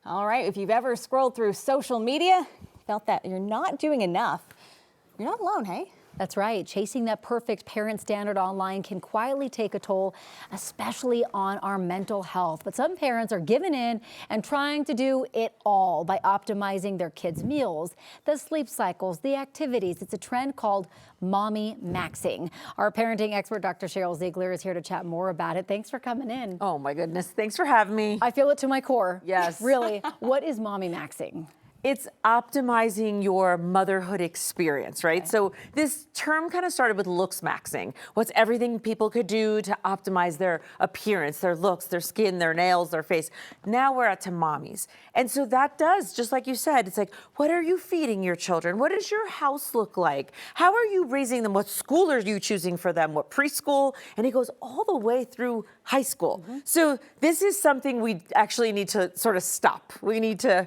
All right, if you've ever scrolled through social media, felt that you're not doing enough, you're not alone, hey? That's right. Chasing that perfect parent standard online can quietly take a toll, especially on our mental health. But some parents are giving in and trying to do it all by optimizing their kids' meals, the sleep cycles, the activities. It's a trend called mommymaxxing. Our parenting expert, Dr. Cheryl Ziegler, is here to chat more about it. Thanks for coming in. Oh my goodness, thanks for having me. I feel it to my core. Yes. Really, what is mommymaxxing? It's optimizing your motherhood experience, right? Okay. So this term kind of started with looks maxing. What's everything people could do to optimize their appearance, their looks, their skin, their nails, their face. Now we're at to mommies. And so that does, just like you said, it's like, what are you feeding your children? What does your house look like? How are you raising them? What school are you choosing for them? What preschool? And it goes all the way through high school. So this is something we actually need to sort of stop. We need to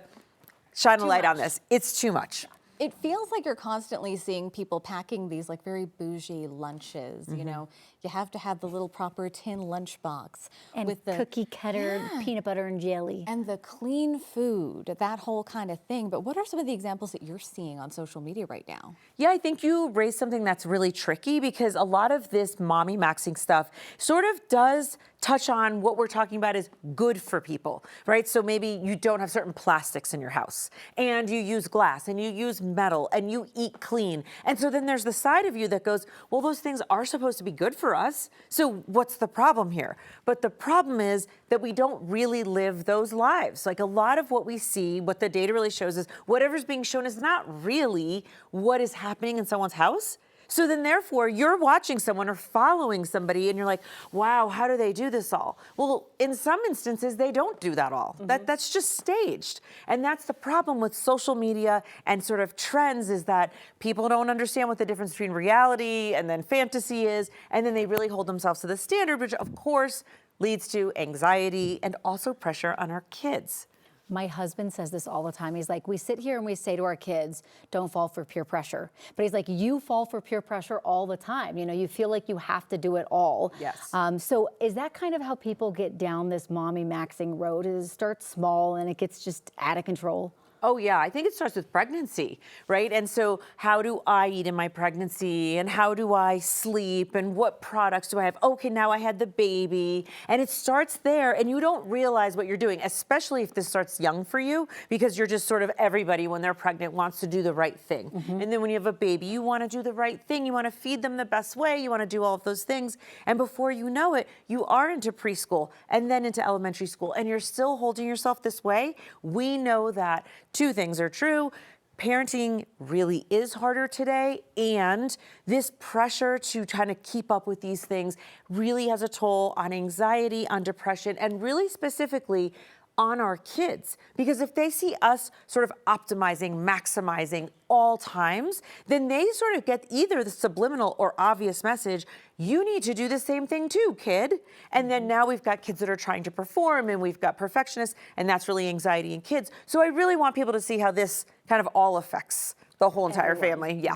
shine a light on this. It's too much. It feels like you're constantly seeing people packing these like very bougie lunches. You know, you have to have the little proper tin lunchbox And with the cookie cutter, peanut butter and jelly. and the clean food, that whole kind of thing. But what are some of the examples that you're seeing on social media right now? Yeah, I think you raised something that's really tricky because a lot of this mommy maxing stuff sort of does touch on what we're talking about is good for people, right? So maybe you don't have certain plastics in your house and you use glass and you use metal and you eat clean. And so then there's the side of you that goes, well, those things are supposed to be good for us. So what's the problem here? But the problem is that we don't really live those lives. Like a lot of what we see, what the data really shows is whatever's being shown is not really what is happening in someone's house. So then therefore you're watching someone or following somebody and you're like, wow, how do they do this all? Well, in some instances, they don't do that all. That's just staged. And that's the problem with social media and sort of trends is that people don't understand what the difference between reality and then fantasy is. And then they really hold themselves to the standard, which of course leads to anxiety and also pressure on our kids. My husband says this all the time. He's like, we sit here and we say to our kids, don't fall for peer pressure. But he's like, you fall for peer pressure all the time. You know, you feel like you have to do it all. Yes. So is that kind of how people get down this mommy maxing road? Is it starts small and it gets just out of control? Oh yeah, I think it starts with pregnancy, right? And so how do I eat in my pregnancy and how do I sleep and what products do I have? Okay, now I had the baby and it starts there and you don't realize what you're doing, especially if this starts young for you because you're just sort of everybody when they're pregnant wants to do the right thing. And then when you have a baby, you want to do the right thing. You want to feed them the best way. You want to do all of those things. And before you know it, you are into preschool and then into elementary school and you're still holding yourself this way. We know that two things are true. Parenting really is harder today, and this pressure to kind of keep up with these things really has a toll on anxiety, on depression, and really specifically on our kids. Because if they see us sort of optimizing, maximizing all times, then they sort of get either the subliminal or obvious message, you need to do the same thing too, kid. And then now we've got kids that are trying to perform and we've got perfectionists, and that's really anxiety in kids. So I really want people to see how this kind of all affects the whole entire family. Yeah.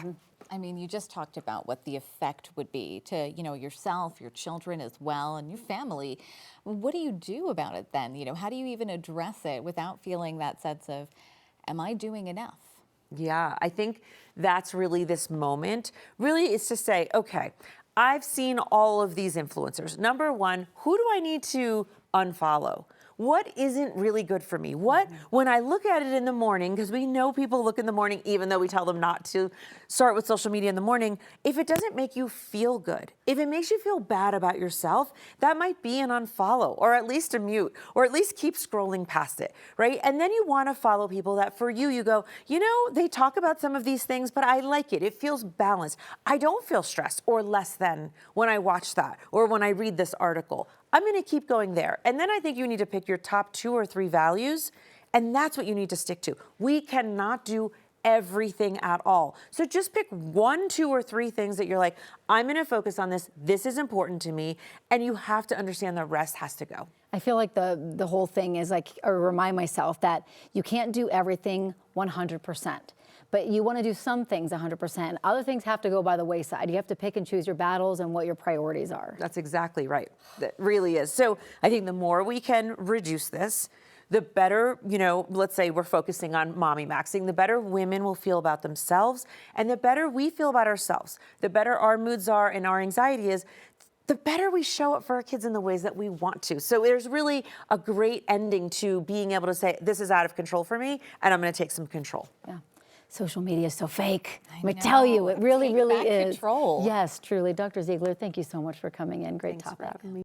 I mean, you just talked about what the effect would be to, you know, yourself, your children as well, and your family. What do you do about it then? You know, how do you even address it without feeling that sense of, am I doing enough? Yeah, I think that's really this moment, really is to say, okay, I've seen all of these influencers. Number one, who do I need to unfollow? What isn't really good for me? What, when I look at it in the morning, because we know people look in the morning, even though we tell them not to start with social media in the morning, if it doesn't make you feel good, if it makes you feel bad about yourself, that might be an unfollow or at least a mute or at least keep scrolling past it, right? And then you want to follow people that for you, you go, you know, they talk about some of these things, but I like it. It feels balanced. I don't feel stressed or less than when I watch that or when I read this article. I'm going to keep going there. And then I think you need to pick your top 2 or 3 values, and that's what you need to stick to. We cannot do everything at all. So just pick 1, 2, or 3 things that you're like, I'm going to focus on this. This is important to me. And you have to understand the rest has to go. I feel like the whole thing is like, or remind myself that you can't do everything 100%. But you want to do some things 100%. Other things have to go by the wayside. You have to pick and choose your battles and what your priorities are. That's exactly right. That really is. So I think the more we can reduce this, the better, let's say we're focusing on mommy maxing, the better women will feel about themselves, and the better we feel about ourselves, the better our moods are and our anxiety is, the better we show up for our kids in the ways that we want to. So there's really a great ending to being able to say, this is out of control for me, and I'm going to take some control. Yeah. Social media is so fake. I'm going to tell you, it really, Take really back is. control. Yes, truly. Dr. Ziegler, thank you so much for coming in. Great Thanks for topic. having me.